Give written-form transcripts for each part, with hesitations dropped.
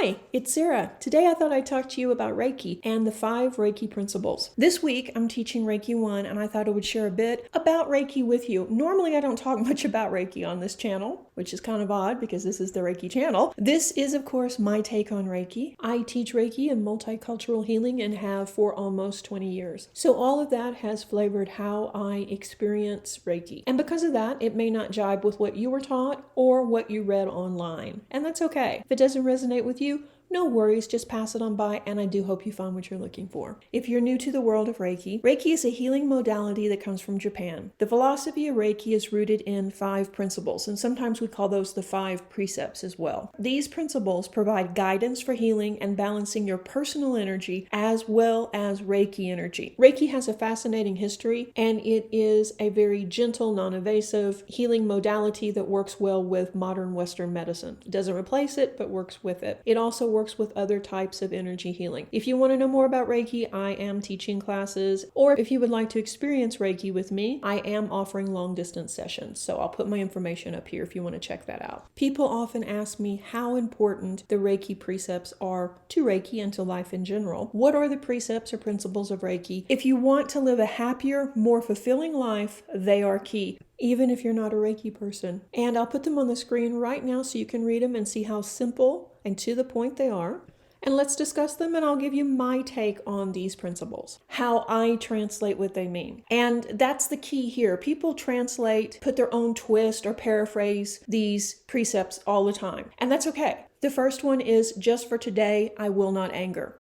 Hi, it's Sarah. Today I thought I'd talk to you about Reiki and the 5 Reiki principles. This week I'm teaching Reiki 1 and I thought I would share a bit about Reiki with you. Normally I don't talk much about Reiki on this channel, which is kind of odd because this is the Reiki channel. This is of course my take on Reiki. I teach Reiki and multicultural healing and have for almost 20 years. So all of that has flavored how I experience Reiki. And because of that, it may not jibe with what you were taught or what you read online. And that's okay. If it doesn't resonate with you, no worries, just pass it on by, and I do hope you find what you're looking for. If you're new to the world of Reiki, Reiki is a healing modality that comes from Japan. The philosophy of Reiki is rooted in 5 principles, and sometimes we call those the 5 precepts as well. These principles provide guidance for healing and balancing your personal energy as well as Reiki energy. Reiki has a fascinating history, and it is a very gentle, non-invasive healing modality that works well with modern Western medicine. It doesn't replace it, but works with it. It also works with other types of energy healing. If you want to know more about Reiki, I am teaching classes, or if you would like to experience Reiki with me, I am offering long distance sessions. So I'll put my information up here if you want to check that out. People often ask me how important the Reiki precepts are to Reiki and to life in general. What are the precepts or principles of Reiki? If you want to live a happier, more fulfilling life, they are key, even if you're not a Reiki person. And I'll put them on the screen right now so you can read them and see how simple and to the point they are. And let's discuss them, and I'll give you my take on these principles, how I translate what they mean. And that's the key here. People translate, put their own twist or paraphrase these precepts all the time. And that's okay. The first one is, just for today, I will not anger.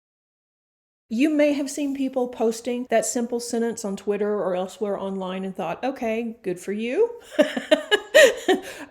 You may have seen people posting that simple sentence on Twitter or elsewhere online and thought, okay, good for you.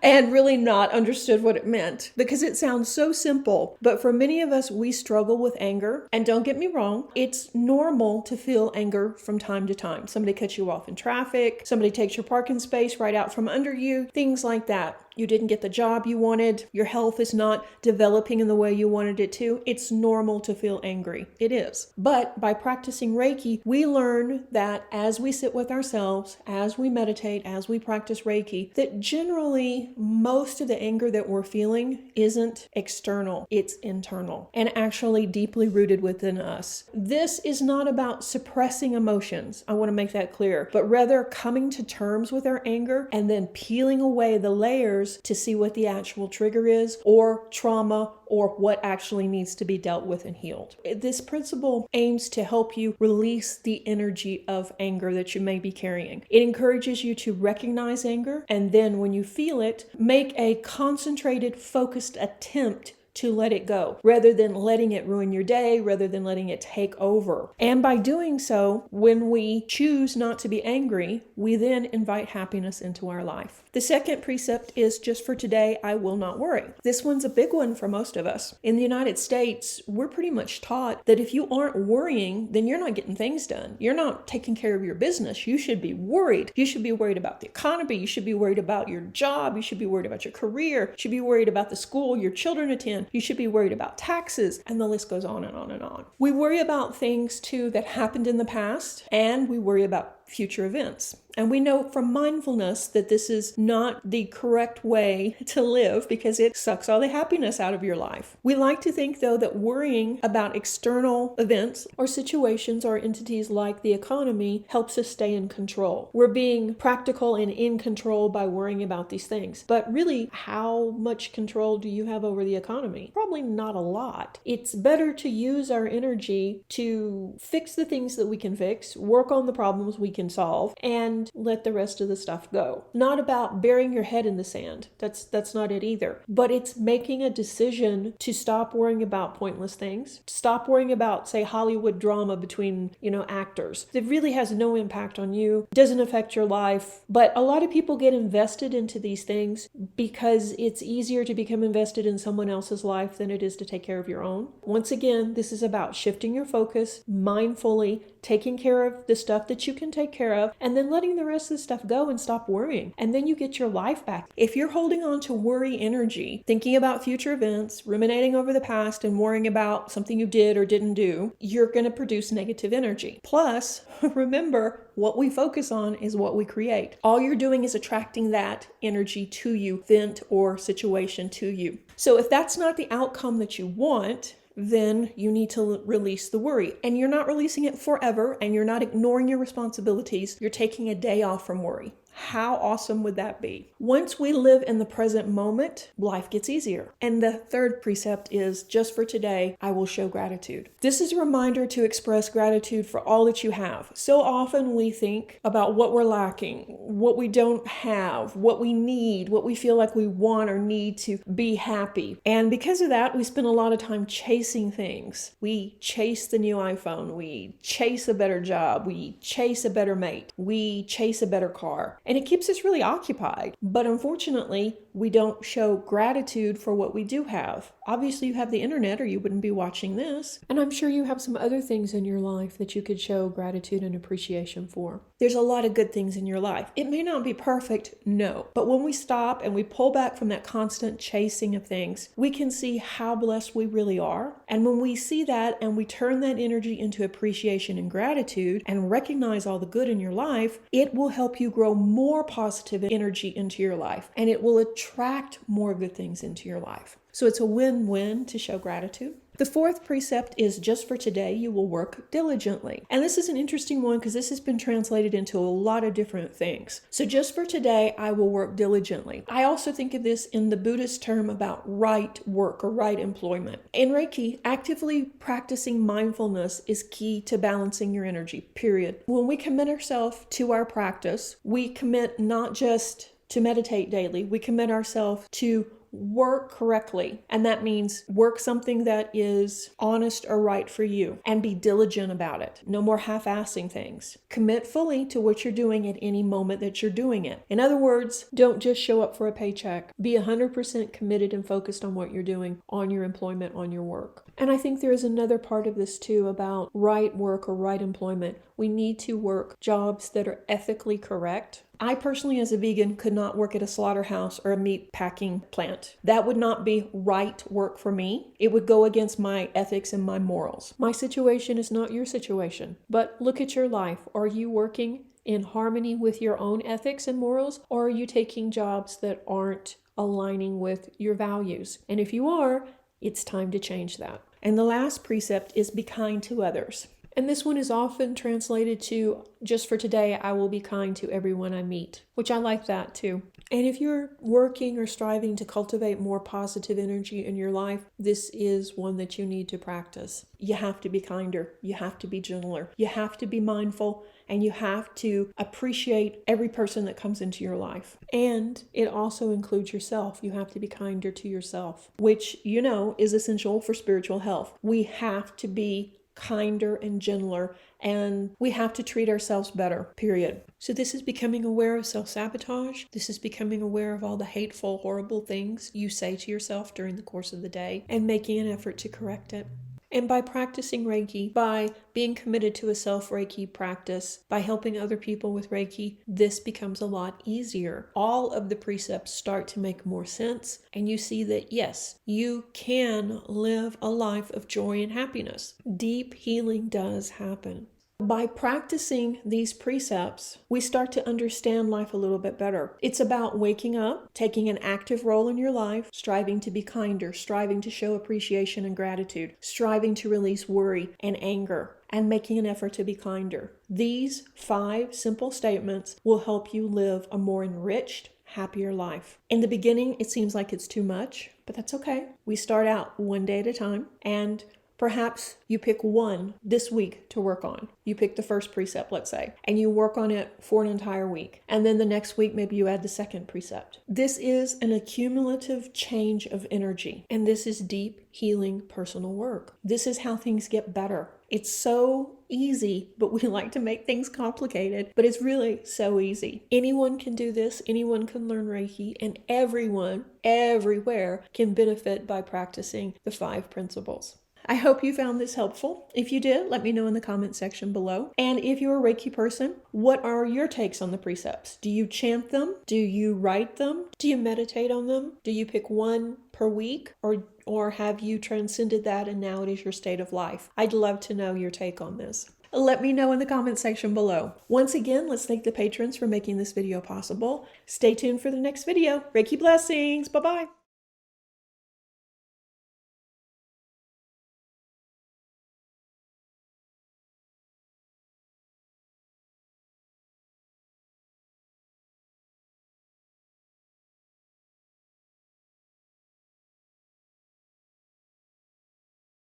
And really not understood what it meant because it sounds so simple. But for many of us, we struggle with anger. And don't get me wrong, it's normal to feel anger from time to time. Somebody cuts you off in traffic, somebody takes your parking space right out from under you, things like that. You didn't get the job you wanted, your health is not developing in the way you wanted it to. It's normal to feel angry. It is. But by practicing Reiki, we learn that as we sit with ourselves, as we meditate, as we practice Reiki, that generally most of the anger that we're feeling isn't external, it's internal and actually deeply rooted within us. This is not about suppressing emotions, I want to make that clear, but rather coming to terms with our anger and then peeling away the layers to see what the actual trigger is, or trauma, or what actually needs to be dealt with and healed. This principle aims to help you release the energy of anger that you may be carrying. It encourages you to recognize anger, and then when you feel it, make a concentrated, focused attempt to let it go, rather than letting it ruin your day, rather than letting it take over. And by doing so, when we choose not to be angry, we then invite happiness into our life. The second precept is, just for today, I will not worry. This one's a big one for most of us. In the United States, we're pretty much taught that if you aren't worrying, then you're not getting things done. You're not taking care of your business. You should be worried. You should be worried about the economy. You should be worried about your job. You should be worried about your career. You should be worried about the school your children attend. You should be worried about taxes, and the list goes on and on and on. We worry about things too that happened in the past, and we worry about future events. And we know from mindfulness that this is not the correct way to live because it sucks all the happiness out of your life. We like to think, though, that worrying about external events or situations or entities like the economy helps us stay in control. We're being practical and in control by worrying about these things. But really, how much control do you have over the economy? Probably not a lot. It's better to use our energy to fix the things that we can fix, work on the problems we can solve, and let the rest of the stuff go. Not about burying your head in the sand. That's not it either. But it's making a decision to stop worrying about pointless things. Stop worrying about, say, Hollywood drama between, actors. It really has no impact on you, doesn't affect your life. But a lot of people get invested into these things because it's easier to become invested in someone else's life than it is to take care of your own. Once again, this is about shifting your focus mindfully, taking care of the stuff that you can take take care of, and then letting the rest of the stuff go and stop worrying. And then you get your life back. If you're holding on to worry energy, thinking about future events, ruminating over the past, and worrying about something you did or didn't do, you're going to produce negative energy. Plus, remember, what we focus on is what we create. All you're doing is attracting that energy to you, event or situation to you. So if that's not the outcome that you want, then you need to release the worry. And you're not releasing it forever, and you're not ignoring your responsibilities. You're taking a day off from worry. How awesome would that be? Once we live in the present moment, life gets easier. And the third precept is, just for today, I will show gratitude. This is a reminder to express gratitude for all that you have. So often we think about what we're lacking, what we don't have, what we need, what we feel like we want or need to be happy. And because of that, we spend a lot of time chasing things. We chase the new iPhone. We chase a better job. We chase a better mate. We chase a better car. And it keeps us really occupied. But unfortunately, we don't show gratitude for what we do have. Obviously, you have the internet or you wouldn't be watching this. And I'm sure you have some other things in your life that you could show gratitude and appreciation for. There's a lot of good things in your life. It may not be perfect, no. But when we stop and we pull back from that constant chasing of things, we can see how blessed we really are. And when we see that and we turn that energy into appreciation and gratitude and recognize all the good in your life, it will help you grow more positive energy into your life, and it will attract more good things into your life. So it's a win-win to show gratitude. The fourth precept is, just for today, you will work diligently. And this is an interesting one because this has been translated into a lot of different things. So just for today, I will work diligently. I also think of this in the Buddhist term about right work or right employment. In Reiki, actively practicing mindfulness is key to balancing your energy, period. When we commit ourselves to our practice, we commit not just to meditate daily, we commit ourselves to work correctly. And that means work something that is honest or right for you and be diligent about it. No more half-assing things. Commit fully to what you're doing at any moment that you're doing it. In other words, don't just show up for a paycheck. Be 100% committed and focused on what you're doing, on your employment, on your work. And I think there is another part of this too about right work or right employment. We need to work jobs that are ethically correct. I personally, as a vegan, could not work at a slaughterhouse or a meat packing plant. That would not be right work for me. It would go against my ethics and my morals. My situation is not your situation. But look at your life. Are you working in harmony with your own ethics and morals, or are you taking jobs that aren't aligning with your values? And if you are, it's time to change that. And the last precept is, be kind to others. And this one is often translated to, just for today, I will be kind to everyone I meet, which I like that too. And if you're working or striving to cultivate more positive energy in your life, this is one that you need to practice. You have to be kinder. You have to be gentler. You have to be mindful, and you have to appreciate every person that comes into your life. And it also includes yourself. You have to be kinder to yourself, which, you know, is essential for spiritual health. We have to be kinder and gentler, and we have to treat ourselves better, period. So this is becoming aware of self-sabotage. This is becoming aware of all the hateful, horrible things you say to yourself during the course of the day and making an effort to correct it. And by practicing Reiki, by being committed to a self-Reiki practice, by helping other people with Reiki, this becomes a lot easier. All of the precepts start to make more sense, and you see that, yes, you can live a life of joy and happiness. Deep healing does happen. By practicing these precepts, we start to understand life a little bit better. It's about waking up, taking an active role in your life, striving to be kinder, striving to show appreciation and gratitude, striving to release worry and anger, and making an effort to be kinder. These 5 simple statements will help you live a more enriched, happier life. In the beginning, it seems like it's too much, but that's okay. We start out one day at a time, and perhaps you pick one this week to work on. You pick the first precept, let's say, and you work on it for an entire week. And then the next week, maybe you add the second precept. This is an accumulative change of energy, and this is deep healing personal work. This is how things get better. It's so easy, but we like to make things complicated, but it's really so easy. Anyone can do this. Anyone can learn Reiki, and everyone, everywhere can benefit by practicing the 5 principles. I hope you found this helpful. If you did, let me know in the comment section below. And if you're a Reiki person, what are your takes on the precepts? Do you chant them? Do you write them? Do you meditate on them? Do you pick one per week? Or have you transcended that and now it is your state of life? I'd love to know your take on this. Let me know in the comment section below. Once again, let's thank the patrons for making this video possible. Stay tuned for the next video. Reiki blessings. Bye-bye.